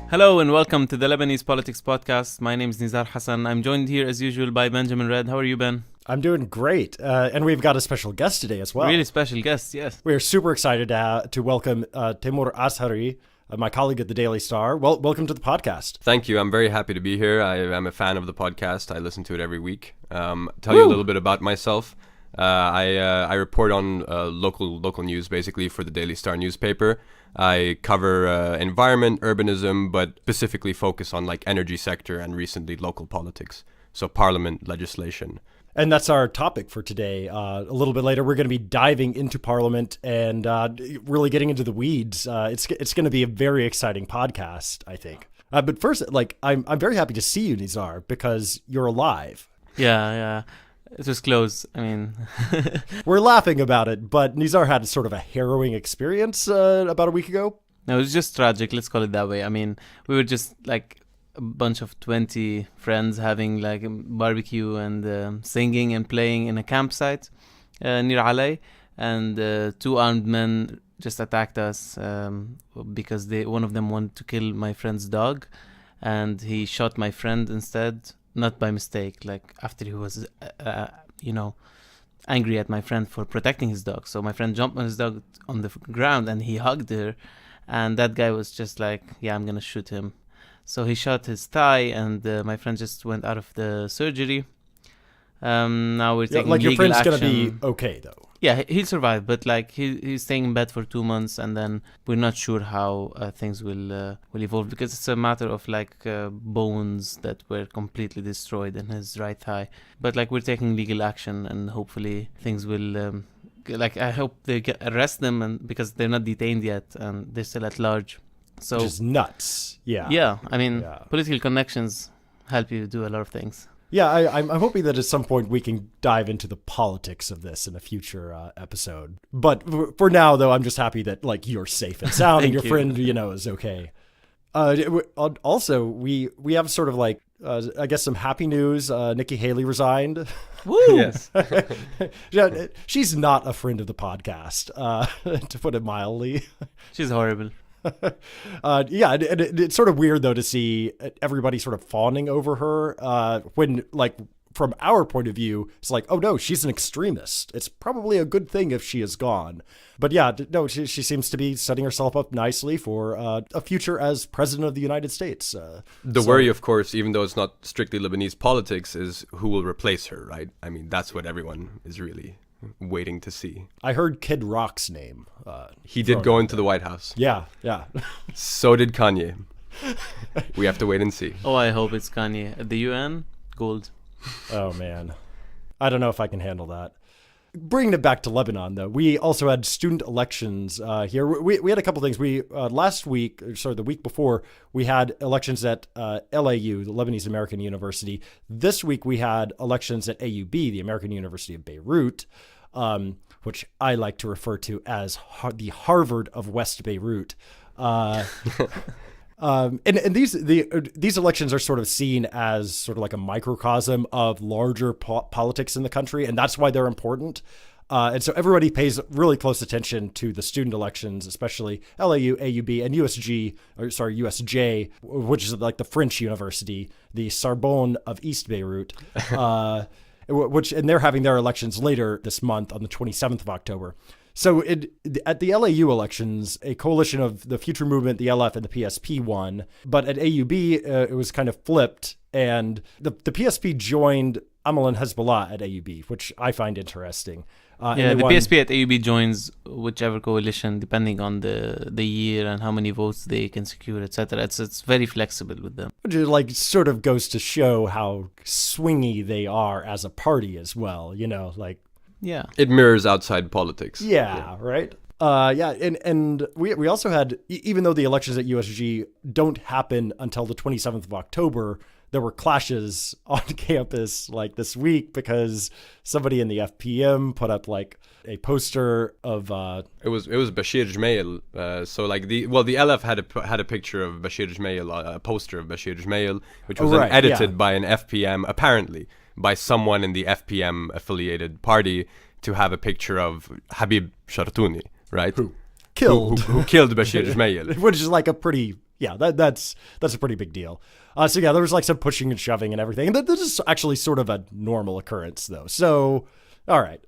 Hello and welcome to the Lebanese Politics Podcast. My name is Nizar Hasan. I'm joined here as usual by Benjamin Red. How are you, Ben? I'm doing great. And we've got a special guest today as well. Really special guest, yes. We are super excited to welcome Timour Azahari, my colleague at the Daily Star. Welcome to the podcast. Thank you. I'm very happy to be here. I am a fan of the podcast. I listen to it every week. Tell you a little bit about myself. I report on local news, basically, for the Daily Star newspaper. I cover environment, urbanism, but specifically focus on like energy sector and recently local politics. So parliament, legislation. And that's our topic for today. A little bit later, we're going to be diving into Parliament and really getting into the weeds. It's going to be a very exciting podcast, I think. But first, I'm very happy to see you, Nizar, because you're alive. Yeah. It was close. I mean, we're laughing about it, but Nizar had sort of a harrowing experience about a week ago. No, it was just tragic. Let's call it that way. I mean, we were just like a bunch of 20 friends having like a barbecue and singing and playing in a campsite near Alay, and two armed men just attacked us because one of them wanted to kill my friend's dog, and he shot my friend instead. Not by mistake, like after he was, angry at my friend for protecting his dog. So my friend jumped on his dog on the ground and he hugged her. And that guy was just like, yeah, I'm going to shoot him. So he shot his thigh and my friend just went out of the surgery. Now we're taking legal action. Your friend's going to be okay, though. Yeah, he'll survive, but like he's staying in bed for 2 months, and then we're not sure how things will evolve, because it's a matter of like bones that were completely destroyed in his right thigh. But like we're taking legal action, and hopefully things will I hope they arrest them, and because they're not detained yet and they're still at large. So just nuts. Yeah. I mean, political connections help you do a lot of things. Yeah, I'm hoping that at some point we can dive into the politics of this in a future episode. But for now, though, I'm just happy that like you're safe and sound and your friend, is okay. Also, we have sort of like I guess some happy news. Nikki Haley resigned. Woo! Yes. Yeah, she's not a friend of the podcast, to put it mildly. She's horrible. It's sort of weird though to see everybody sort of fawning over her when, like, from our point of view, it's like, oh no, she's an extremist. It's probably a good thing if she is gone. But yeah, no, she seems to be setting herself up nicely for a future as president of the United States. The worry, of course, even though it's not strictly Lebanese politics, is who will replace her, right? I mean, that's what everyone is really waiting to see. I heard Kid Rock's name. He did go into the White House. Yeah. So did Kanye. We have to wait and see. Oh, I hope it's Kanye. At the UN, gold. Oh, man. I don't know if I can handle that. Bringing it back to Lebanon, though, we also had student elections here. We had a couple things. Last week, the week before, we had elections at LAU, the Lebanese American University. This week, we had elections at AUB, the American University of Beirut, which I like to refer to as the Harvard of West Beirut. And these elections are sort of seen as sort of like a microcosm of larger politics in the country, and that's why they're important. And so everybody pays really close attention to the student elections, especially LAU, AUB, and USJ, which is like the French university, the Sorbonne of East Beirut, and they're having their elections later this month on the 27th of October. So at the LAU elections, a coalition of the Future Movement, the LF, and the PSP won. But at AUB, it was kind of flipped, and the PSP joined Amal and Hezbollah at AUB, which I find interesting. The PSP at AUB joins whichever coalition, depending on the year and how many votes they can secure, etc. It's very flexible with them. Which like sort of goes to show how swingy they are as a party as well, Yeah, it mirrors outside politics. Yeah. Right. And we also had, even though the elections at USG don't happen until the 27th of October, there were clashes on campus like this week because somebody in the FPM put up like a poster of it was Bashir Jmail. So like the LF had a picture of Bashir Jmail, a poster of Bashir Jmail, which was edited by an FPM, apparently by someone in the FPM affiliated party, to have a picture of Habib Shartouni, right? Who killed Bashir Jmail. Which is like a pretty Yeah, that's a pretty big deal. So yeah, there was like some pushing and shoving and everything. And this is actually sort of a normal occurrence, though. So, all right.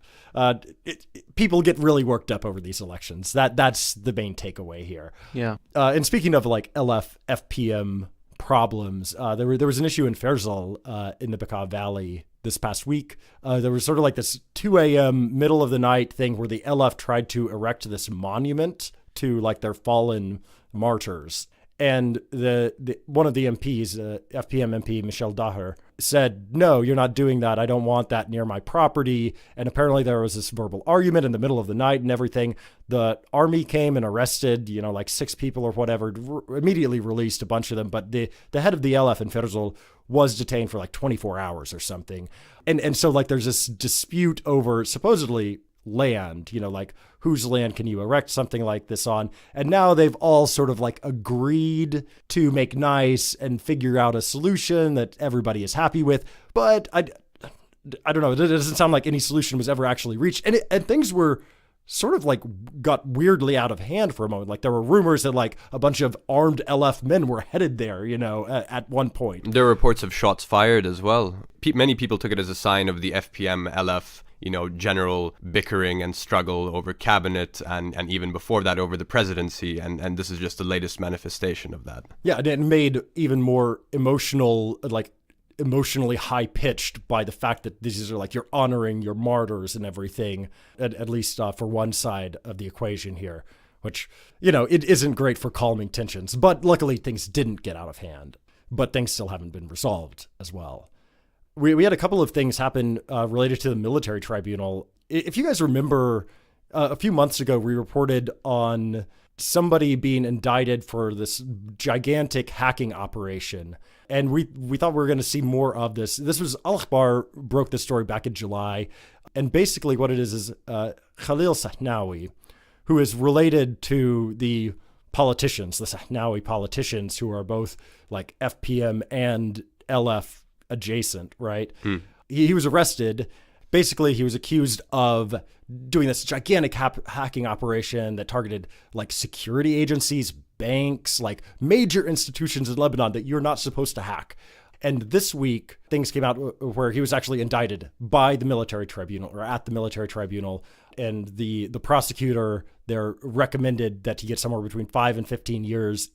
People get really worked up over these elections. That's the main takeaway here. Yeah. And speaking of like LF, FPM problems, there was an issue in Ferzal in the Bekaa Valley this past week. There was sort of like this 2 a.m. middle of the night thing where the LF tried to erect this monument to like their fallen martyrs. And the one of the MPs, FPM MP Michel Daher, said, "No, you're not doing that. I don't want that near my property." And apparently there was this verbal argument in the middle of the night and everything. The army came and arrested, like 6 people or whatever, immediately released a bunch of them. But the head of the LF in Ferzal was detained for like 24 hours or something. And so like there's this dispute over supposedly land, like whose land can you erect something like this on? And now they've all sort of like agreed to make nice and figure out a solution that everybody is happy with. But I don't know. It doesn't sound like any solution was ever actually reached. And things were sort of like got weirdly out of hand for a moment. Like there were rumors that like a bunch of armed LF men were headed there, at one point. There were reports of shots fired as well. Many people took it as a sign of the FPM LF general bickering and struggle over cabinet and even before that over the presidency. And this is just the latest manifestation of that. Yeah, and it made even more emotionally high-pitched by the fact that these are like you're honoring your martyrs and everything, at least for one side of the equation here, which, it isn't great for calming tensions. But luckily things didn't get out of hand, but things still haven't been resolved as well. We had a couple of things happen related to the military tribunal. If you guys remember, a few months ago, we reported on somebody being indicted for this gigantic hacking operation. And we thought we were going to see more of this. This was Al-Akhbar broke this story back in July. And basically what it is Khalil Sahnawi, who is related to the politicians, the Sahnawi politicians who are both like FPM and LF adjacent, right? He was arrested. Basically, he was accused of doing this gigantic hacking operation that targeted like security agencies, banks, like major institutions in Lebanon that you're not supposed to hack. And this week, things came out where he was actually indicted by the military tribunal or at the military tribunal. And the prosecutor there recommended that he get somewhere between 5 and 15 years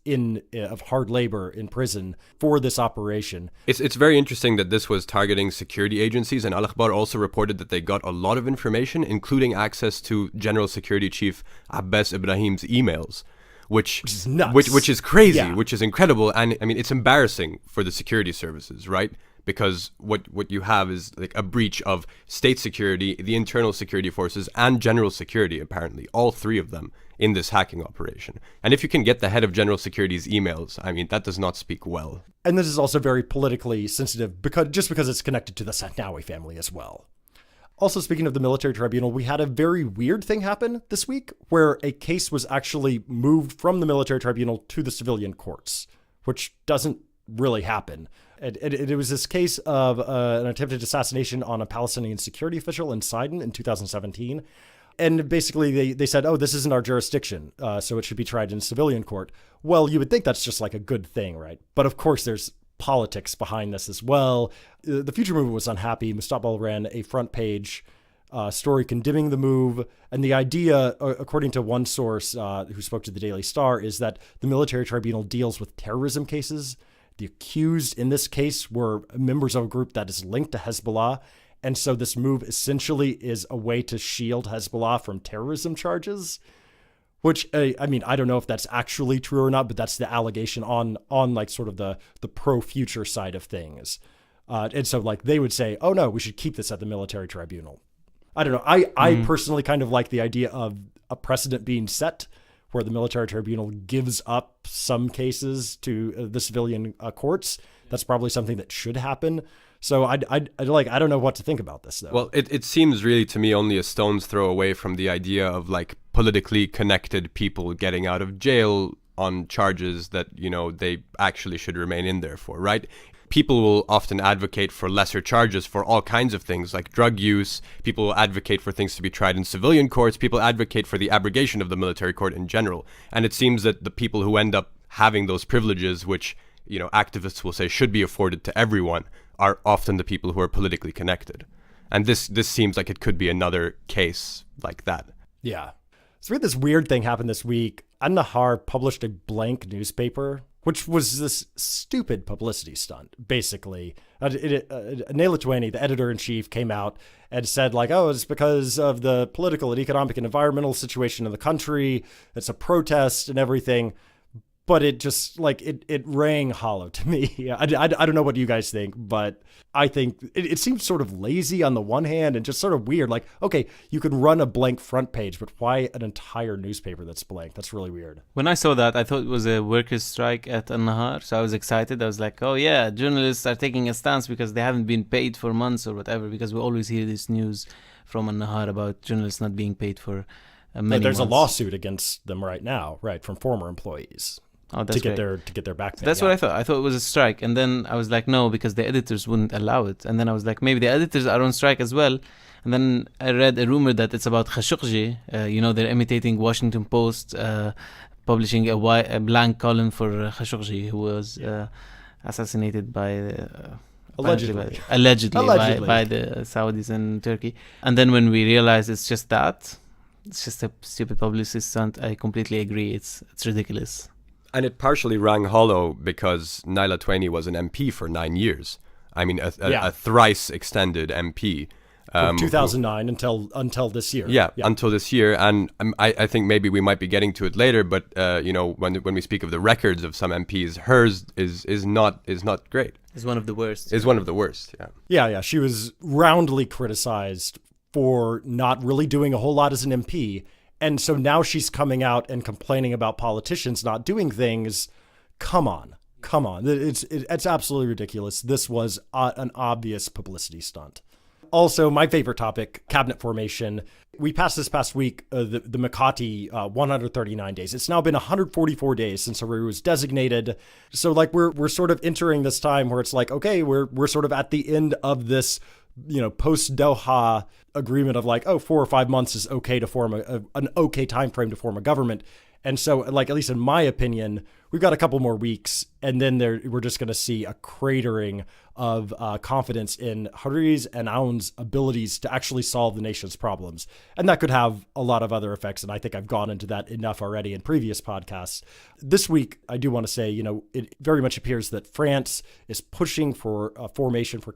of hard labor in prison for this operation. It's very interesting that this was targeting security agencies, and Al-Akhbar also reported that they got a lot of information, including access to General Security Chief Abbas Ibrahim's emails. Which is nuts. Which is crazy, Yeah. which is incredible. And I mean, it's embarrassing for the security services, right? Because what you have is like a breach of state security, the internal security forces, and general security, apparently, all 3 of them in this hacking operation. And if you can get the head of general security's emails, I mean, that does not speak well. And this is also very politically sensitive because it's connected to the Sahnawi family as well. Also, speaking of the military tribunal, we had a very weird thing happen this week where a case was actually moved from the military tribunal to the civilian courts, which doesn't really happen. It was this case of an attempted assassination on a Palestinian security official in Sidon in 2017. And basically they said, this isn't our jurisdiction, so it should be tried in civilian court. Well, you would think that's just like a good thing, right? But of course, there's politics behind this as well. The Future Movement was unhappy. Mustaqbal ran a front page story condemning the move. And the idea, according to one source who spoke to the Daily Star, is that the military tribunal deals with terrorism cases. The accused in this case were members of a group that is linked to Hezbollah. And so this move essentially is a way to shield Hezbollah from terrorism charges. Which, I mean, I don't know if that's actually true or not, but that's the allegation on like sort of the pro-future side of things. And so like they would say, no, we should keep this at the military tribunal. I don't know. I personally kind of like the idea of a precedent being set where the military tribunal gives up some cases to the civilian courts. That's probably something that should happen. So I don't know what to think about this, though. Well, it seems really to me only a stone's throw away from the idea of like politically connected people getting out of jail on charges that, they actually should remain in there for, right? People will often advocate for lesser charges for all kinds of things like drug use. People will advocate for things to be tried in civilian courts. People advocate for the abrogation of the military court in general. And it seems that the people who end up having those privileges, which, you know, activists will say should be afforded to everyone, are often the people who are politically connected. And this seems like it could be another case like that. Yeah. So we had this weird thing happen this week. An-Nahar published a blank newspaper, which was this stupid publicity stunt, basically. Naila Twaini, the editor-in-chief, came out and said, like, oh, it's because of the political and economic and environmental situation in the country. It's a protest and everything. But it just, like, it rang hollow to me. I don't know what you guys think, but I think it seems sort of lazy on the one hand and just sort of weird. Like, okay, you could run a blank front page, but why an entire newspaper that's blank? That's really weird. When I saw that, I thought it was a workers' strike at An-Nahar, so I was excited. I was like, oh yeah, journalists are taking a stance because they haven't been paid for months or whatever, because we always hear this news from An-Nahar about journalists not being paid for many There's months. a lawsuit against them right now, right, from former employees. Oh, that's to get great. their back pay. That's what I thought. I thought it was a strike, and then I was like, no, because the editors wouldn't allow it. And then I was like, maybe the editors are on strike as well. And then I read a rumor that it's about Khashoggi. They're imitating Washington Post, publishing a blank column for Khashoggi, who was assassinated by Allegedly by the Saudis and Turkey. And then when we realized it's just that, it's just a stupid publicity stunt, I completely agree. It's ridiculous. And it partially rang hollow because Naila Twaini was an MP for 9 years. I mean, a thrice extended MP. From 2009 until this year. Yeah, until this year. And I think maybe we might be getting to it later, but when we speak of the records of some MPs, hers is not great. It's one of the worst. Is one of the worst, yeah. Yeah. She was roundly criticized for not really doing a whole lot as an MP. And so now she's coming out and complaining about politicians not doing things. Come on. It's absolutely ridiculous. This was an obvious publicity stunt. Also, my favorite topic, cabinet formation. We passed this past week, the Mikati 139 days. It's now been 144 days since Hariri was designated. So like we're sort of entering this time where it's like, okay, we're sort of at the end of this, post Doha agreement of like, 4 or 5 months is okay to form an okay time frame to form a government. And so, like, at least in my opinion, we've got a couple more weeks, and then we're just going to see a cratering of confidence in Hariri's and Aoun's abilities to actually solve the nation's problems. And that could have a lot of other effects, and I think I've gone into that enough already in previous podcasts. This week, I do want to say, it very much appears that France is pushing for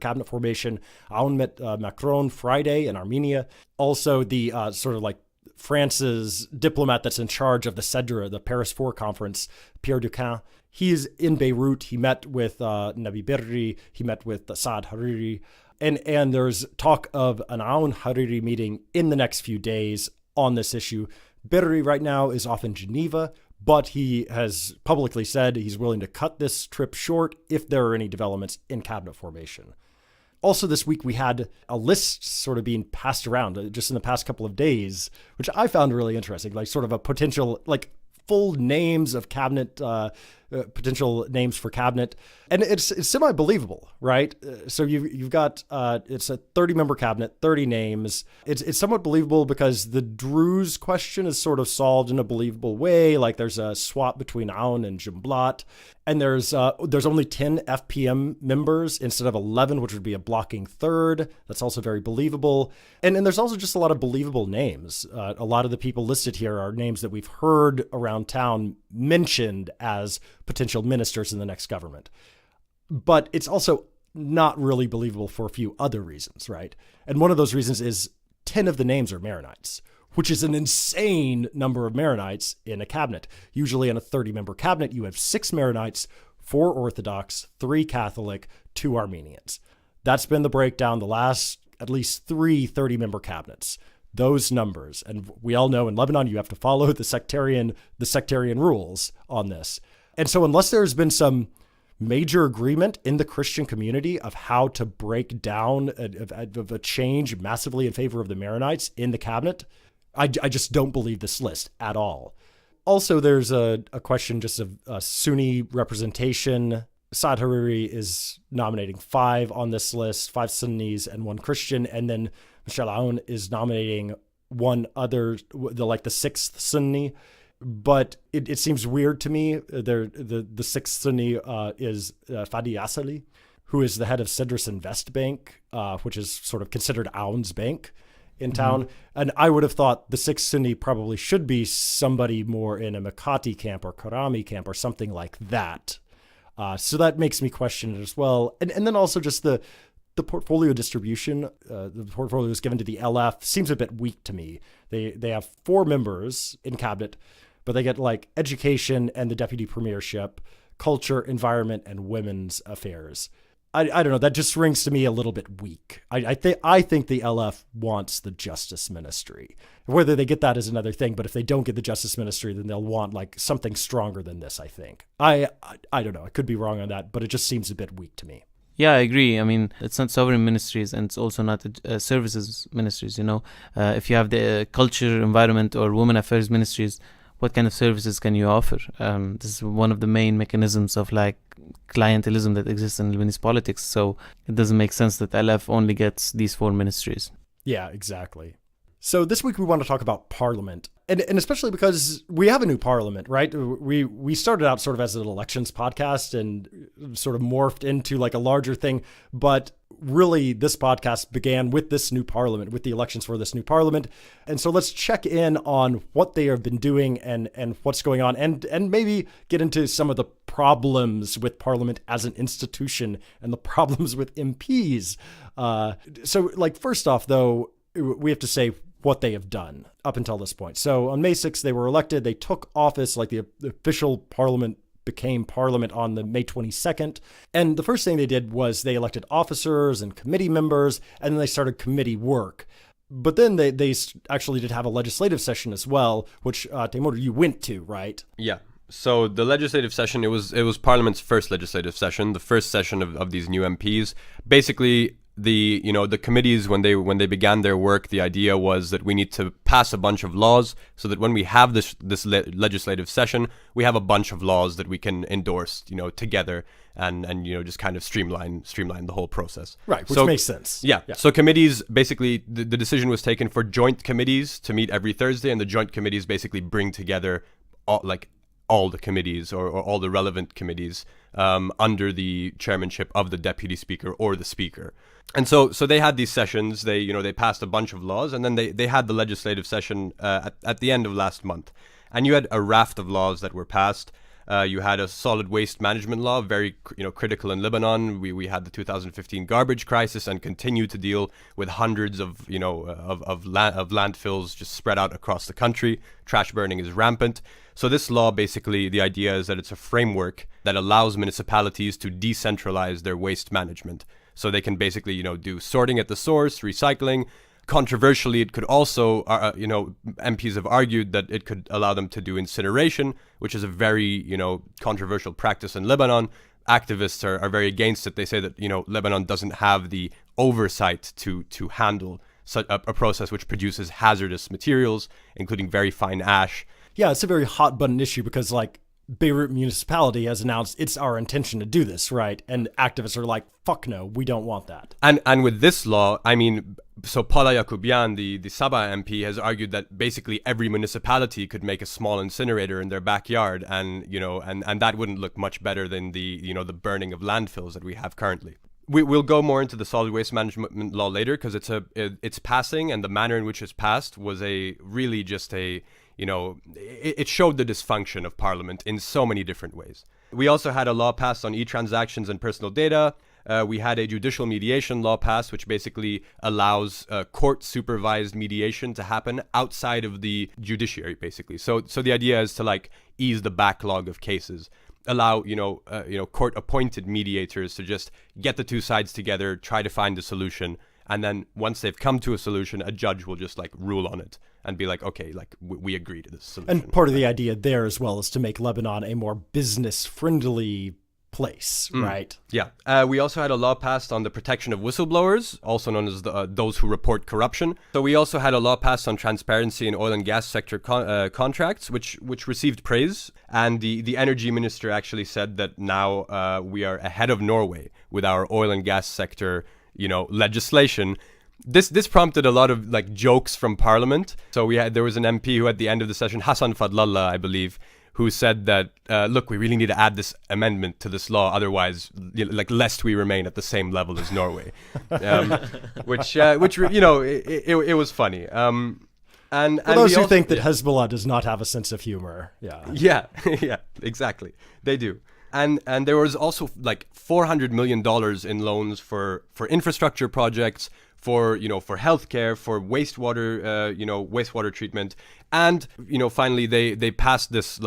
cabinet formation. Aoun met Macron Friday in Armenia. Also, the sort of like France's diplomat that's in charge of the CEDRA, the Paris 4 conference, Pierre Duquin, he's in Beirut. He met with Nabi Berri. He met with Saad Hariri. And there's talk of an Aoun Hariri meeting in the next few days on this issue. Berri right now is off in Geneva, but he has publicly said he's willing to cut this trip short if there are any developments in cabinet formation. Also this week, we had a list sort of being passed around just in the past couple of days, which I found really interesting, like sort of a potential, like full names of cabinet, potential names for cabinet. And it's semi-believable, right? So you've got, it's a 30-member cabinet, 30 names. It's somewhat believable because the Druze question is sort of solved in a believable way. Like there's a swap between Aoun and Jumblat. And there's only 10 FPM members instead of 11, which would be a blocking third. That's also very believable. And there's also just a lot of believable names. A lot of the people listed here are names that we've heard around town mentioned as potential ministers in the next government. But it's also not really believable for a few other reasons, right? And one of those reasons is 10 of the names are Maronites, which is an insane number of Maronites in a cabinet. Usually in a 30-member cabinet, you have 6 Maronites, 4 Orthodox, 3 Catholic, 2 Armenians. That's been the breakdown the last at least 3 30-member cabinets. Those numbers, and we all know in Lebanon you have to follow the sectarian rules on this. And so unless there's been some major agreement in the Christian community of how to break down a change massively in favor of the Maronites in the cabinet, I just don't believe this list at all. Also, there's a question just of Sunni representation. Saad Hariri is nominating 5 on this list, 5 Sunnis and 1 Christian, and then Michel Aoun is nominating one other, the 6th Sunni. but it seems weird to me. The sixth Sunni is Fadi Asali, who is the head of Cedrus Invest Bank, which is sort of considered Aoun's bank in town. And I would have thought the sixth Sunni probably should be somebody more in a Makati camp or Karami camp or something like that. So that makes me question it as well. And then also just the portfolio distribution, the portfolios given to the LF seems a bit weak to me. They have 4 members in cabinet, but they get like education and the deputy premiership, culture, environment, and women's affairs. I don't know. That just rings to me a little bit weak. I think the LF wants the justice ministry. Whether they get that is another thing. But if they don't get the justice ministry, then they'll want like something stronger than this. I think. I don't know. I could be wrong on that, but it just seems a bit weak to me. Yeah, I agree. I mean, it's not sovereign ministries, and it's also not services ministries. If you have the culture, environment, or women affairs ministries, what kind of services can you offer? This is one of the main mechanisms of like clientelism that exists in Lebanese politics. So it doesn't make sense that LF only gets these 4 ministries. Yeah, exactly. So this week we want to talk about parliament, and especially because we have a new parliament, right? We started out sort of as an elections podcast and sort of morphed into like a larger thing, but really this podcast began with this new parliament, with the elections for this new parliament. And so let's check in on what they have been doing and what's going on, and maybe get into some of the problems with parliament as an institution and the problems with MPs. So like first off, though, we have to say what they have done up until this point. So on May 6th, they were elected. They took office, like the official parliament became parliament on the May 22nd. And the first thing they did was they elected officers and committee members, and then they started committee work. But then they actually did have a legislative session as well, which Timour, you went to, right? Yeah. So the legislative session, it was Parliament's first legislative session, the first session of these new MPs. Basically, the committees, when they began their work, the idea was that we need to pass a bunch of laws so that when we have this legislative session, we have a bunch of laws that we can endorse, together and just kind of streamline the whole process. Right, which makes sense. Yeah. So committees, basically, the decision was taken for joint committees to meet every Thursday, and the joint committees basically bring together all the committees or all the relevant committees under the chairmanship of the deputy speaker or the speaker. And so they had these sessions. They passed a bunch of laws, and then they had the legislative session at the end of last month. And you had a raft of laws that were passed. You had a solid waste management law, very critical in Lebanon. We had the 2015 garbage crisis and continue to deal with hundreds of landfills just spread out across the country. Trash burning is rampant. So this law, basically, the idea is that it's a framework that allows municipalities to decentralize their waste management. So they can basically, do sorting at the source, recycling. Controversially, it could also, MPs have argued that it could allow them to do incineration, which is a very, controversial practice in Lebanon. Activists are very against it. They say that, Lebanon doesn't have the oversight to handle such a process which produces hazardous materials, including very fine ash. Yeah, it's a very hot button issue because Beirut municipality has announced it's our intention to do this, right? And activists are like, fuck no, we don't want that. And with this law, so Paula Yakubian, the Sabah MP, has argued that basically every municipality could make a small incinerator in their backyard, and that wouldn't look much better than the burning of landfills that we have currently. We'll go more into the solid waste management law later because it's passing, and the manner in which it's passed was it showed the dysfunction of Parliament in so many different ways. We also had a law passed on e-transactions and personal data. We had a judicial mediation law passed, which basically allows court-supervised mediation to happen outside of the judiciary, basically. So the idea is to ease the backlog of cases, allow court-appointed mediators to just get the two sides together, try to find a solution, and then once they've come to a solution, a judge will just rule on it and be like, okay, we agree to this solution. And part of the idea there as well is to make Lebanon a more business-friendly place, right? Yeah. We also had a law passed on the protection of whistleblowers, also known as those who report corruption. So we also had a law passed on transparency in oil and gas sector contracts, which received praise. And the energy minister actually said that now we are ahead of Norway with our oil and gas sector legislation. This prompted a lot of like jokes from Parliament. So there was an MP who at the end of the session, Hasan, I believe, who said that, look, we really need to add this amendment to this law, otherwise, like, lest we remain at the same level as Norway, which it was funny. And for those who think that Hezbollah does not have a sense of humor, yeah, exactly, they do. And there was also like $400 million in loans for infrastructure projects, for healthcare, for wastewater treatment, and finally they passed this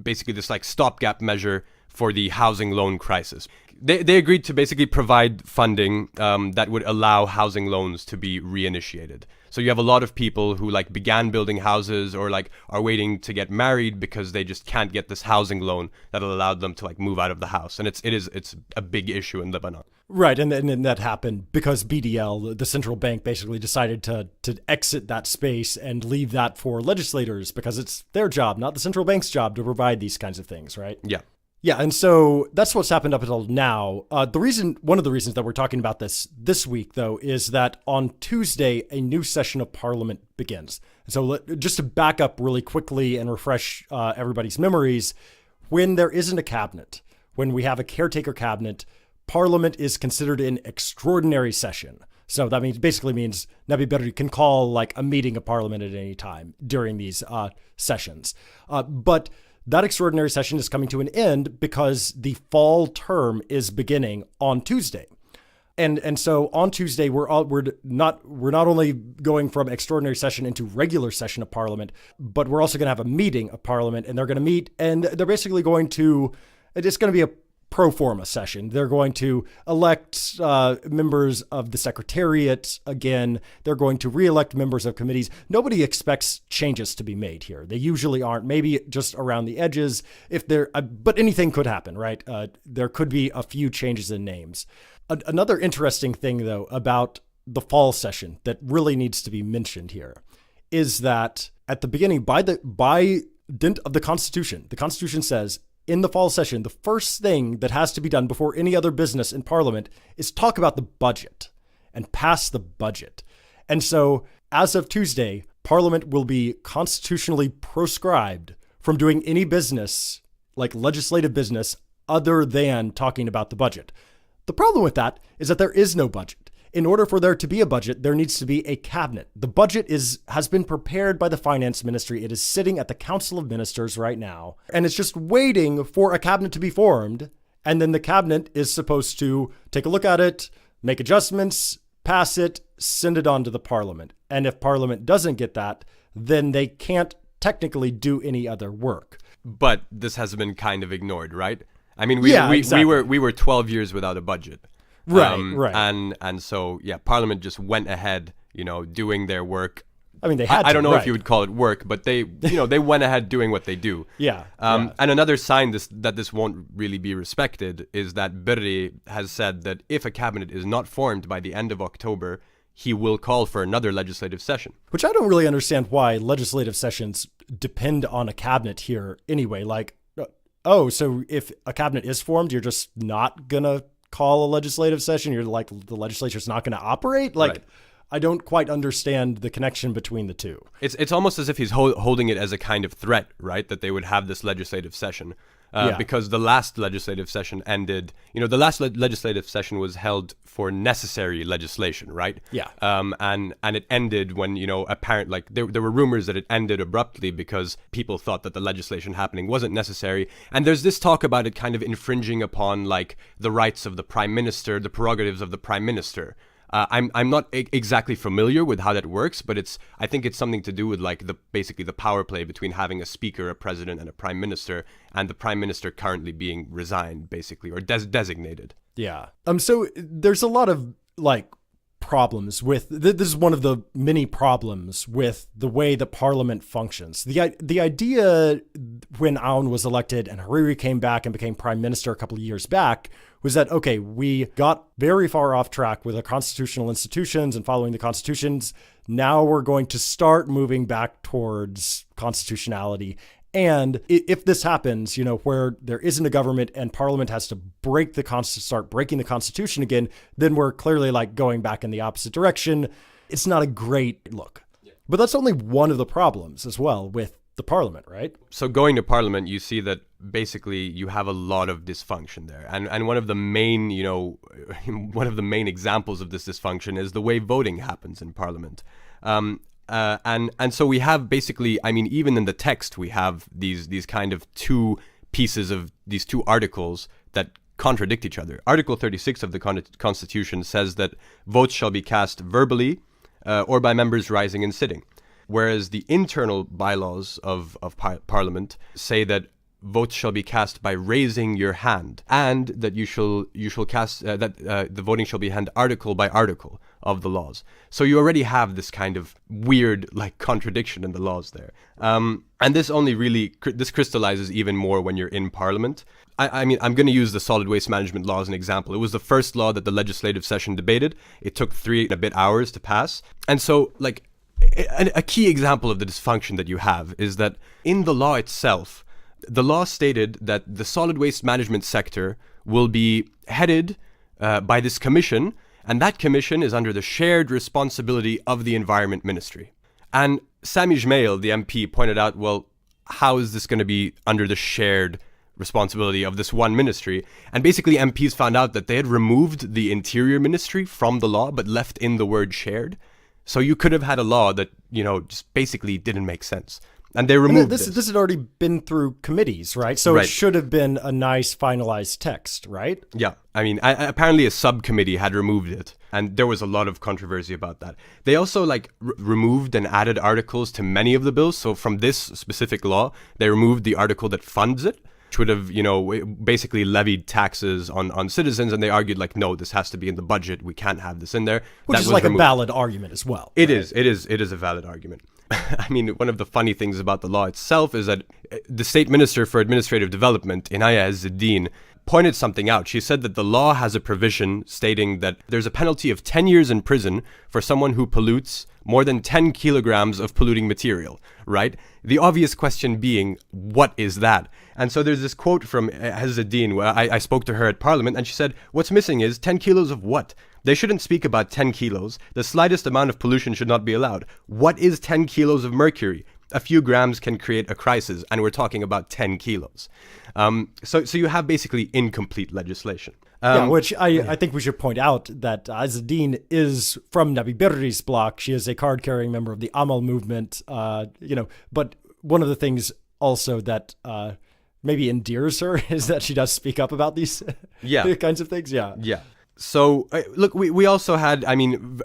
basically this stopgap measure for the housing loan crisis. They agreed to basically provide funding that would allow housing loans to be reinitiated. So you have a lot of people who began building houses or are waiting to get married because they just can't get this housing loan that'll allow them to move out of the house. And it's a big issue in Lebanon. Right, and that happened because BDL, the central bank, basically decided to exit that space and leave that for legislators because it's their job, not the central bank's job, to provide these kinds of things, right? Yeah. Yeah, and so that's what's happened up until now. One of the reasons that we're talking about this week, though, is that on Tuesday, a new session of Parliament begins. And so just to back up really quickly and refresh everybody's memories, when there isn't a cabinet, when we have a caretaker cabinet, Parliament is considered an extraordinary session. So that basically means Nabi Berri can call a meeting of Parliament at any time during these sessions. But that extraordinary session is coming to an end because the fall term is beginning on Tuesday. And so on Tuesday, we're not only going from extraordinary session into regular session of Parliament, but we're also going to have a meeting of Parliament, and they're going to meet, and they're basically it's going to be a pro forma session. They're going to elect members of the Secretariat again. They're going to re-elect members of committees. Nobody expects changes to be made here. They usually aren't. Maybe just around the edges, but anything could happen, right? There could be a few changes in names. Another interesting thing, though, about the fall session that really needs to be mentioned here is that at the beginning, by dint of the Constitution says, in the fall session, the first thing that has to be done before any other business in Parliament is talk about the budget and pass the budget. And so, as of Tuesday, Parliament will be constitutionally proscribed from doing any business, like legislative business, other than talking about the budget. The problem with that is that there is no budget. In order for there to be a budget, there needs to be a cabinet. The budget has been prepared by the finance ministry. It is sitting at the Council of Ministers right now, and it's just waiting for a cabinet to be formed. And then the cabinet is supposed to take a look at it, make adjustments, pass it, send it on to the Parliament. And if Parliament doesn't get that, then they can't technically do any other work. But this has been kind of ignored, right? I mean, exactly. we were 12 years without a budget. Right. And so, Parliament just went ahead, doing their work. I mean, they had I don't know right. if you would call it work, but they, they went ahead doing what they do. Yeah. And another sign that this won't really be respected is that Berri has said that if a cabinet is not formed by the end of October, he will call for another legislative session. Which I don't really understand why legislative sessions depend on a cabinet here anyway. So if a cabinet is formed, you're just not going to call a legislative session? You're the legislature's not going to operate? Right. I don't quite understand the connection between the two. It's almost as if he's holding it as a kind of threat, right? That they would have this legislative session. Because the last legislative session ended, the last legislative session was held for necessary legislation, right? Yeah. And it ended when, there were rumors that it ended abruptly because people thought that the legislation happening wasn't necessary. And there's this talk about it kind of infringing upon the rights of the prime minister, the prerogatives of the prime minister. I'm not exactly familiar with how that works, but I think it's something to do with basically the power play between having a speaker, a president, and a prime minister, and the prime minister currently being resigned, basically, or designated. Yeah. So there's a lot of problems with this is one of the many problems with the way the Parliament functions. The idea when Aoun was elected and Hariri came back and became prime minister a couple of years back was that, okay, we got very far off track with our constitutional institutions and following the constitutions. Now we're going to start moving back towards constitutionality. And if this happens, where there isn't a government and Parliament has to start breaking the Constitution again, then we're clearly going back in the opposite direction. it's not a great look. But that's only one of the problems as well with the parliament, right? So going to parliament, you see that basically you have a lot of dysfunction there. And one of the main, one of the main examples of this dysfunction is the way voting happens in parliament. And so we have basically, I mean, even in the text, we have these kind of two pieces of these two articles that contradict each other. Article 36 of the Constitution says that votes shall be cast verbally or by members rising and sitting, whereas the internal bylaws of Parliament say that votes shall be cast by raising your hand, and that you shall cast the voting shall be hand article by article of the laws. So you already have this kind of weird contradiction in the laws there, and this only really this crystallizes even more when you're in Parliament. I mean, I'm going to use the solid waste management law as an example. It was the first law that the legislative session debated. It took 3 and a bit hours to pass, and so a key example of the dysfunction that you have is that in the law itself, the law stated that the solid waste management sector will be headed by this commission, and that commission is under the shared responsibility of the Environment Ministry. And Sami Jmail, the MP, pointed out, well, how is this going to be under the shared responsibility of this one ministry? And basically MPs found out that they had removed the Interior Ministry from the law, but left in the word shared. So you could have had a law that, just basically didn't make sense. And they removed this. This had already been through committees, right? So It should have been a nice finalized text, right? Yeah. I mean, apparently a subcommittee had removed it. And there was a lot of controversy about that. They also removed and added articles to many of the bills. So from this specific law, they removed the article that funds it, which would have, basically levied taxes on citizens. And they argued no, this has to be in the budget. We can't have this in there. Which is a valid argument as well. It is a valid argument. I mean, one of the funny things about the law itself is that the State Minister for Administrative Development, Inaya Azzuddin, pointed something out. She said that the law has a provision stating that there's a penalty of 10 years in prison for someone who pollutes more than 10 kilograms of polluting material, right? The obvious question being, what is that? And so there's this quote from Azzuddin where I spoke to her at Parliament, and she said, what's missing is 10 kilos of what? They shouldn't speak about 10 kilos. The slightest amount of pollution should not be allowed. What is 10 kilos of mercury? A few grams can create a crisis, and we're talking about 10 kilos. So you have basically incomplete legislation. Which I think we should point out that Azzuddin is from Nabi Berri's bloc. She is a card-carrying member of the Amal movement, but one of the things also that maybe endears her is that she does speak up about these kinds of things. Yeah. So, look, we also had,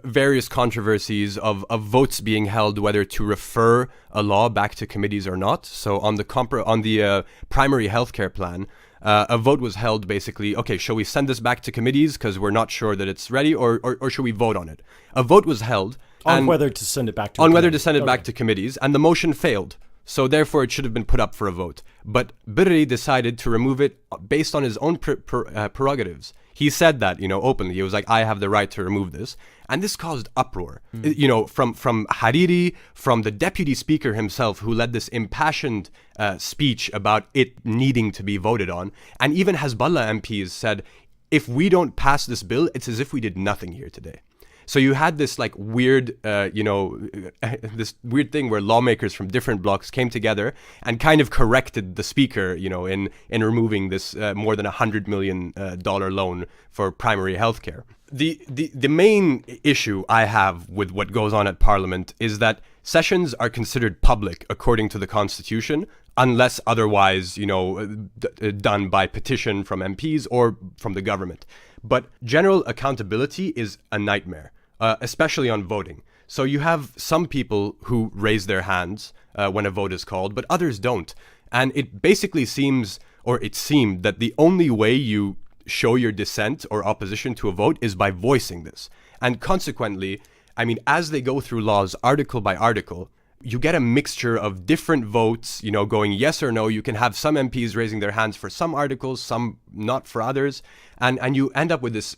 various controversies of votes being held whether to refer a law back to committees or not. So on the primary healthcare plan, a vote was held basically, okay, shall we send this back to committees because we're not sure that it's ready, or should we vote on it? A vote was held on whether to send it back to back to committees, and the motion failed. So therefore, it should have been put up for a vote. But Berri decided to remove it based on his own prerogatives. He said that, openly. He was like, I have the right to remove this. And this caused uproar, from Hariri, from the deputy speaker himself, who led this impassioned speech about it needing to be voted on. And even Hezbollah MPs said, if we don't pass this bill, it's as if we did nothing here today. So you had this weird, this weird thing where lawmakers from different blocs came together and kind of corrected the speaker, in removing this more than $100 million loan for primary healthcare. The main issue I have with what goes on at Parliament is that sessions are considered public according to the Constitution, unless otherwise, done by petition from MPs or from the government. But general accountability is a nightmare, especially on voting. So you have some people who raise their hands when a vote is called, but others don't. And it basically seemed that the only way you show your dissent or opposition to a vote is by voicing this. And consequently, as they go through laws article by article, you get a mixture of different votes, going yes or no. You can have some MPs raising their hands for some articles, some not for others. And you end up with this,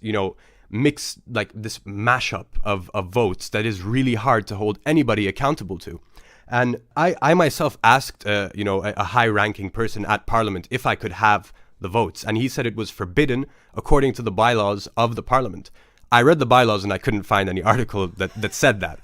mixed, this mashup of votes that is really hard to hold anybody accountable to. And I myself asked, a high-ranking person at Parliament if I could have the votes. And he said it was forbidden according to the bylaws of the Parliament. I read the bylaws and I couldn't find any article that said that.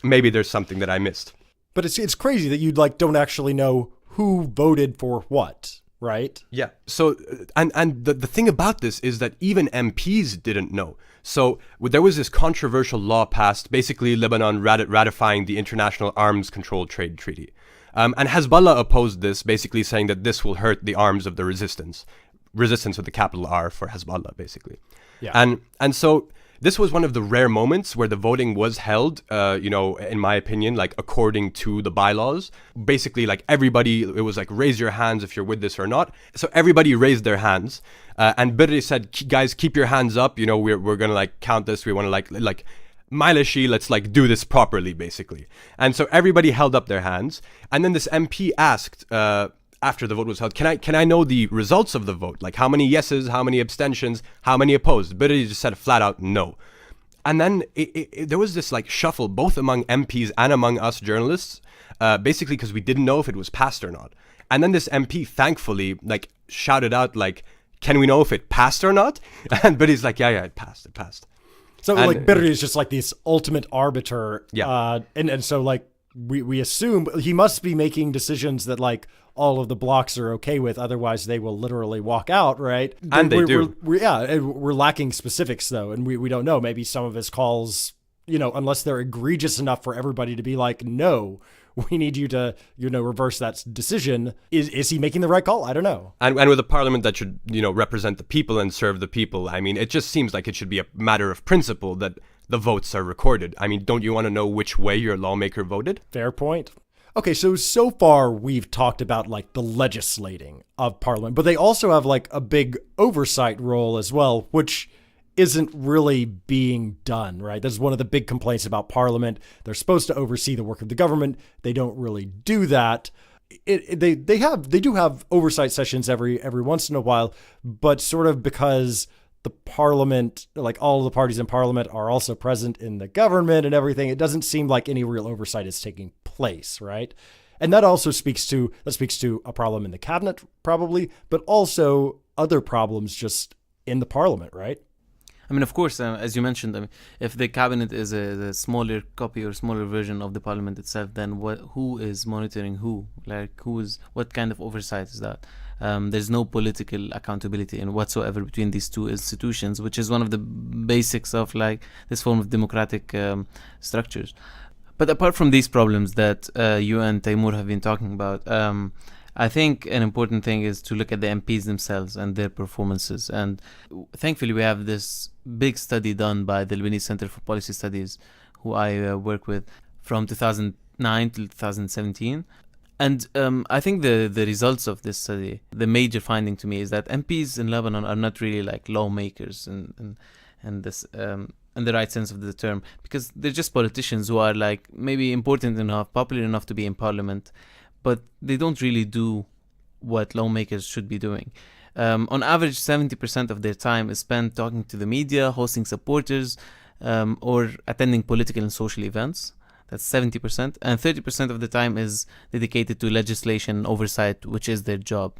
Maybe there's something that I missed. But it's crazy that you like don't actually know who voted for what, right? Yeah. So, and the thing about this is that even MPs didn't know. So there was this controversial law passed, basically Lebanon ratifying the International Arms Control Trade Treaty. And Hezbollah opposed this, basically saying that this will hurt the arms of the resistance with the capital R for Hezbollah, basically. Yeah. And so this was one of the rare moments where the voting was held, in my opinion, like according to the bylaws. Basically, like everybody, it was like, raise your hands if you're with this or not. So everybody raised their hands. And Birri said, guys, keep your hands up. We're going to like count this. We want to like Mailashi, let's like do this properly, basically. And so everybody held up their hands. And then this MP asked, after the vote was held, can I know the results of the vote? Like how many yeses, how many abstentions, how many opposed? Birri just said flat out no. And then there was this like shuffle both among MPs and among us journalists, basically because we didn't know if it was passed or not. And then this MP thankfully like shouted out like, can we know if it passed or not? And Birri's like, yeah, it passed. So like Birri is just like this ultimate arbiter. Yeah. And so like we assume he must be making decisions that like all of the blocks are okay with, otherwise they will literally walk out, right? And they do. We're lacking specifics though, and we don't know. Maybe some of his calls, unless they're egregious enough for everybody to be like, no, we need you to, reverse that decision. Is he making the right call? I don't know. And with a parliament that should, represent the people and serve the people, I mean, it just seems like it should be a matter of principle that the votes are recorded. I mean, don't you want to know which way your lawmaker voted? Fair point. Okay, so far we've talked about like the legislating of parliament, but they also have like a big oversight role as well, which isn't really being done, right? That's one of the big complaints about parliament. They're supposed to oversee the work of the government. They don't really do that. They do have oversight sessions every once in a while, but sort of because the parliament, like all of the parties in parliament are also present in the government and everything, it doesn't seem like any real oversight is taking place, right? And that also speaks to a problem in the cabinet probably, but also other problems just in the parliament, right? I mean, of course, as you mentioned, if the cabinet is a smaller copy or smaller version of the parliament itself, then who is monitoring who? Like, what kind of oversight is that? There's no political accountability in whatsoever between these two institutions, which is one of the basics of like this form of democratic structures. But apart from these problems that you and Timour have been talking about, I think an important thing is to look at the MPs themselves and their performances. And thankfully, we have this big study done by the Lebanese Center for Policy Studies, who I work with, from 2009 to 2017. And I think the results of this study, the major finding to me is that MPs in Lebanon are not really like lawmakers in this in the right sense of the term, because they're just politicians who are like maybe important enough, popular enough to be in parliament, but they don't really do what lawmakers should be doing. On average, 70% of their time is spent talking to the media, hosting supporters, or attending political and social events. That's 70%. And 30% of the time is dedicated to legislation and oversight, which is their job.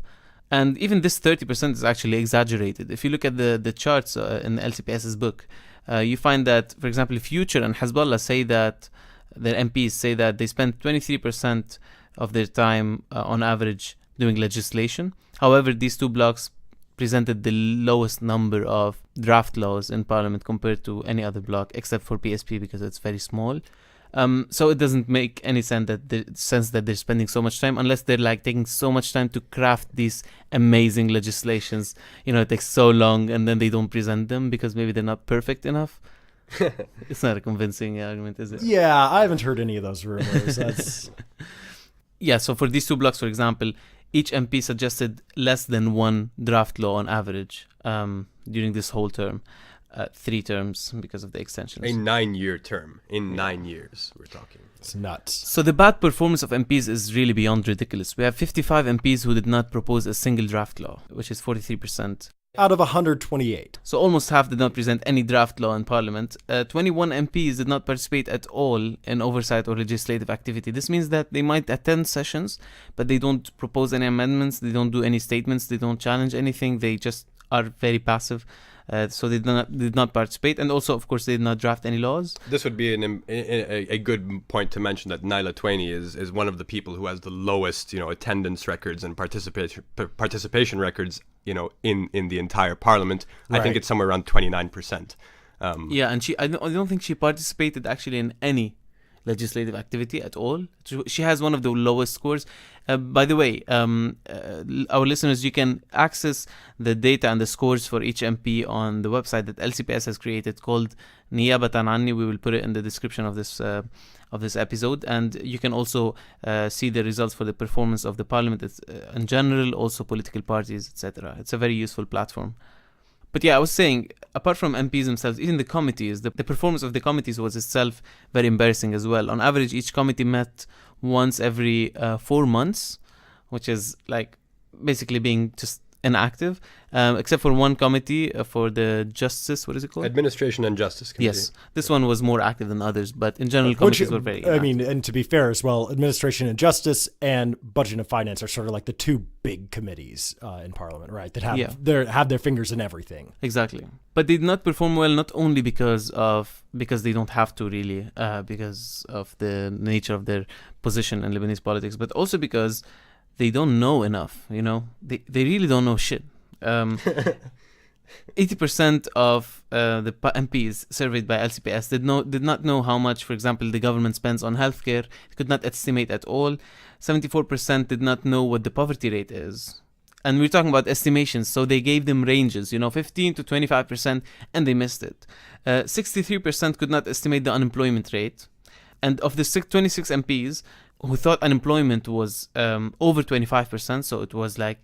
And even this 30% is actually exaggerated. If you look at the charts in LCPS's book, you find that, for example, Future and Hezbollah say that, their MPs say that they spend 23% of their time on average doing legislation. However, these two blocs presented the lowest number of draft laws in parliament compared to any other bloc, except for PSP because it's very small. So it doesn't make any sense that they're spending so much time, unless they're like taking so much time to craft these amazing legislations. It takes so long, and then they don't present them because maybe they're not perfect enough. It's not a convincing argument, is it? Yeah, I haven't heard any of those rumors. That's yeah. So for these two blocks, for example, each MP suggested less than one draft law on average during this whole term. 3 terms because of the extensions. A 9-year term. In 9 years, we're talking. It's nuts. So the bad performance of MPs is really beyond ridiculous. We have 55 MPs who did not propose a single draft law, which is 43%. Out of 128. So almost half did not present any draft law in parliament. 21 MPs did not participate at all in oversight or legislative activity. This means that they might attend sessions, but they don't propose any amendments, they don't do any statements, they don't challenge anything, they just are very passive. so they did not participate, and also, of course, they did not draft any laws. This would be a good point to mention that Naila Twaini is one of the people who has the lowest, attendance records and participation records, in the entire parliament. Right. I think it's somewhere around 29%. Yeah, and I don't think she participated actually in any legislative activity at all. She has one of the lowest scores. By the way, our listeners, you can access the data and the scores for each MP on the website that LCPS has created called Niyabatan Anni. We will put it in the description of this episode, and you can also see the results for the performance of the parliament in general, also political parties, etc. It's a very useful platform. But yeah, I was saying, apart from MPs themselves, even the committees, the performance of the committees was itself very embarrassing as well. On average, each committee met once every 4 months, which is like basically being just inactive, except for one committee for the justice, what is it called? Administration and Justice Committee. Yes, this one was more active than others, but in general, committees were very inactive. And to be fair as well, Administration and Justice and Budget and Finance are sort of like the two big committees in Parliament, right? That have their fingers in everything. Exactly, but they did not perform well, not only because they don't have to really, because of the nature of their position in Lebanese politics, but also because they don't know enough, They really don't know shit. 80% of the MPs surveyed by LCPS did not know how much, for example, the government spends on healthcare. They could not estimate at all. 74% did not know what the poverty rate is. And we're talking about estimations, so they gave them ranges, 15 to 25%, and they missed it. 63% could not estimate the unemployment rate. And of the 26 MPs who thought unemployment was over 25%, so it was like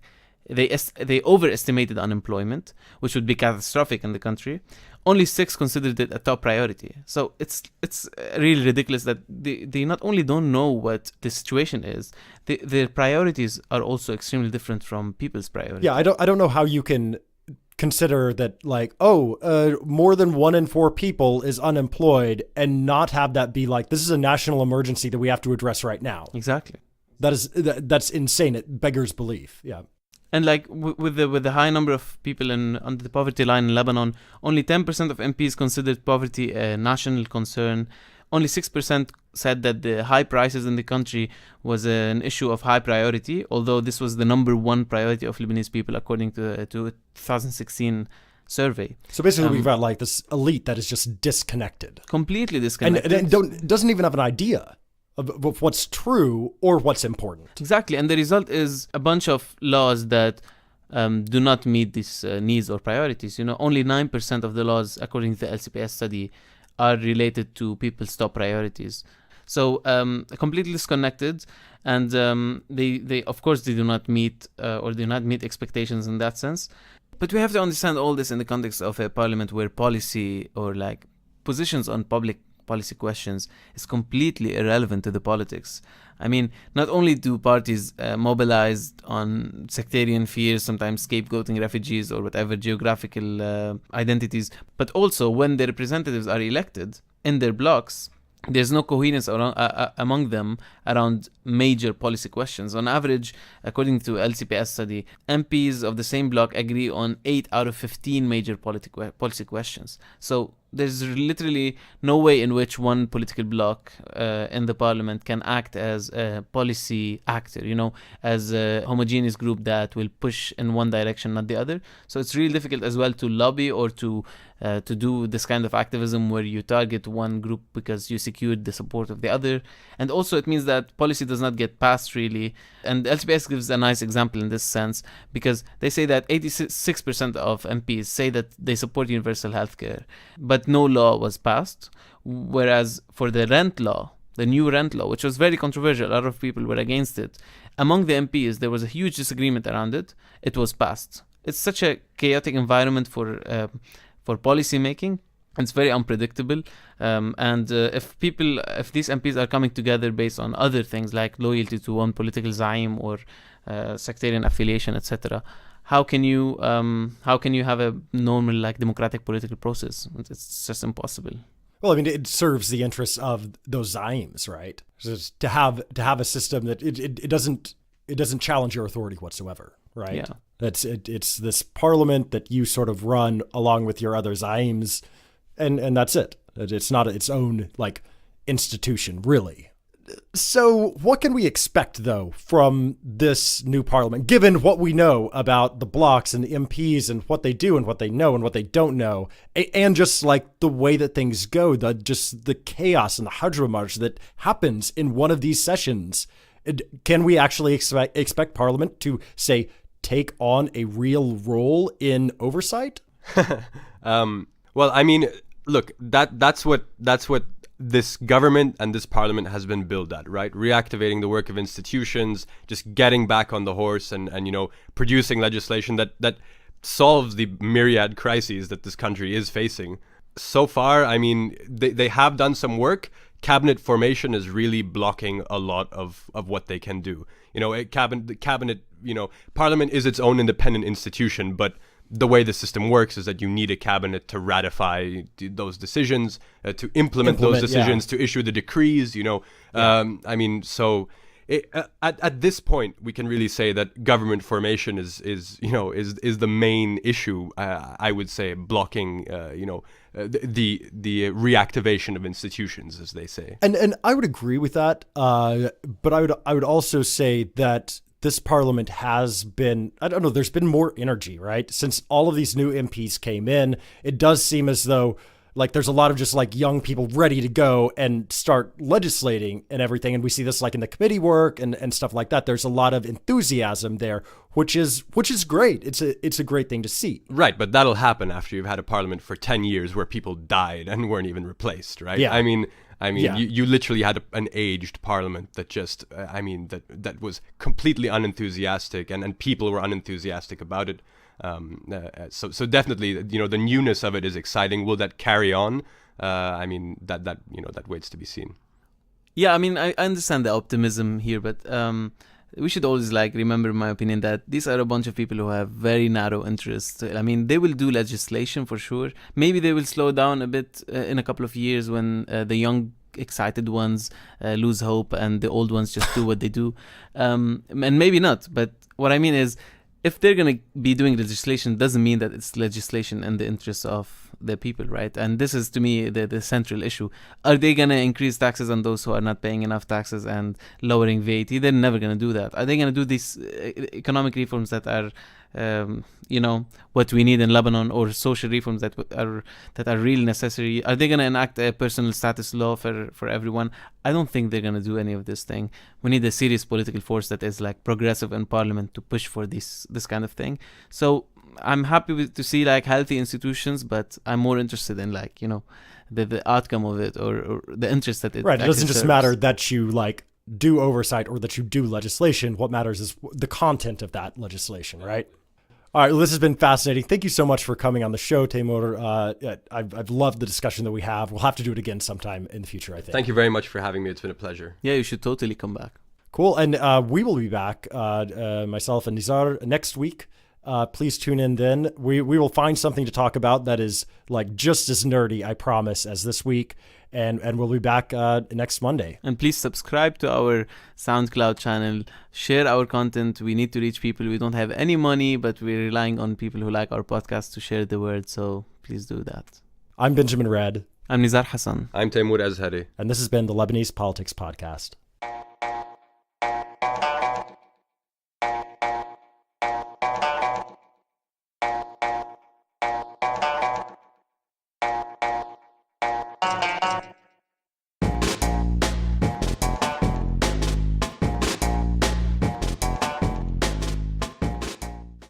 they overestimated unemployment, which would be catastrophic in the country. Only 6 considered it a top priority. So it's really ridiculous that they not only don't know what the situation is, their priorities are also extremely different from people's priorities. Yeah, I don't know how you can consider that, like, more than 1 in 4 people is unemployed, and not have that be like, this is a national emergency that we have to address right now. Exactly. That's insane. It beggars belief. Yeah. And like with the high number of people under the poverty line in Lebanon, only 10% of MPs considered poverty a national concern. Only 6% said that the high prices in the country was an issue of high priority, although this was the number 1 priority of Lebanese people according to a 2016 survey. So basically, we've got like this elite that is just disconnected, completely disconnected, and doesn't even have an idea of what's true or what's important. Exactly, and the result is a bunch of laws that do not meet these needs or priorities. Only 9% of the laws, according to the LCPS study, are related to people's top priorities. So completely disconnected, and they of course they do not meet expectations in that sense. But we have to understand all this in the context of a parliament where policy or like positions on public policy questions is completely irrelevant to the politics. I mean, not only do parties mobilize on sectarian fears, sometimes scapegoating refugees or whatever geographical identities, but also when their representatives are elected in their blocks, there's no coherence among them around major policy questions. On average, according to LCPS study, MPs of the same bloc agree on 8 out of 15 major policy questions. So there's literally no way in which one political bloc in the parliament can act as a policy actor, as a homogeneous group that will push in one direction, not the other. So it's really difficult as well to lobby or to do this kind of activism where you target one group because you secured the support of the other. And also it means that policy does not get passed really. And LCPS gives a nice example in this sense, because they say that 86% of MPs say that they support universal healthcare, but no law was passed. Whereas for the rent law, the new rent law, which was very controversial, a lot of people were against it. Among the MPs, there was a huge disagreement around it. It was passed. It's such a chaotic environment for policy making. It's very unpredictable, and if these MPs are coming together based on other things like loyalty to one political zaim or sectarian affiliation, etc., how can you have a normal like democratic political process? It's just impossible. Well, I mean, it serves the interests of those zaims, right? Just to have a system that it it doesn't challenge your authority whatsoever, right? Yeah. It's this parliament that you sort of run along with your other zaims, and that's it. It's not its own like institution, really. So what can we expect, though, from this new parliament, given what we know about the blocs and the MPs and what they do and what they know and what they don't know, and just like the way that things go, the chaos and the hajramarj that happens in one of these sessions? Can we actually expect parliament to, say, take on a real role in oversight? Well, I mean, look, that's what this government and this parliament has been built at, right? Reactivating the work of institutions, just getting back on the horse and producing legislation that solves the myriad crises that this country is facing. So far, I mean, they have done some work. Cabinet formation is really blocking a lot of what they can do. Parliament is its own independent institution, but the way the system works is that you need a cabinet to ratify those decisions, to implement those decisions, to issue the decrees. I mean, so at this point, we can really say that government formation is the main issue. I would say blocking, the reactivation of institutions, as they say. And I would agree with that. But I would also say that this parliament has been, I don't know, there's been more energy, right? Since all of these new MPs came in, it does seem as though like there's a lot of just like young people ready to go and start legislating and everything. And we see this like in the committee work and stuff like that. There's a lot of enthusiasm there, which is great. It's a great thing to see. Right, but that'll happen after you've had a parliament for 10 years where people died and weren't even replaced, right? Yeah. I mean, you literally had an aged parliament that just, that was completely unenthusiastic, and people were unenthusiastic about it. So definitely, the newness of it is exciting. Will that carry on? That waits to be seen. Yeah, I mean, I understand the optimism here, but we should always remember, in my opinion, that these are a bunch of people who have very narrow interests. I mean, they will do legislation for sure. Maybe they will slow down a bit in a couple of years when the young, excited ones lose hope and the old ones just do what they do. And maybe not. But what I mean is, if they're going to be doing legislation, doesn't mean that it's legislation in the interests of the people, right? And this is, to me, the central issue. Are they going to increase taxes on those who are not paying enough taxes and lowering VAT? They're never going to do that. Are they going to do these economic reforms that are, what we need in Lebanon, or social reforms that are really necessary? Are they going to enact a personal status law for everyone? I don't think they're going to do any of this thing. We need a serious political force that is progressive in parliament to push for this kind of thing. So I'm happy to see healthy institutions, but I'm more interested in the outcome of it, or the interest that it right. It doesn't just serves. matter that you do oversight or that you do legislation. What matters is the content of that legislation, right? All right, well, this has been fascinating. Thank you so much for coming on the show, Timour. I've loved the discussion that we have. We'll have to do it again sometime in the future, I think. Thank you very much for having me. It's been a pleasure. Yeah, you should totally come back. Cool. And we will be back, myself and Nizar, next week. Please tune in then. We will find something to talk about that is just as nerdy, I promise, as this week. And we'll be back next Monday. And please subscribe to our SoundCloud channel. Share our content. We need to reach people. We don't have any money, but we're relying on people who like our podcast to share the word. So please do that. I'm Benjamin Red. I'm Nizar Hasan. I'm Timour Azahari. And this has been the Lebanese Politics Podcast.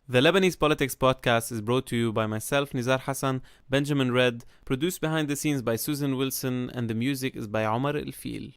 The Lebanese Politics Podcast is brought to you by myself, Nizar Hasan, Benjamin Red, produced behind the scenes by Susan Wilson, and the music is by Omar El Fil.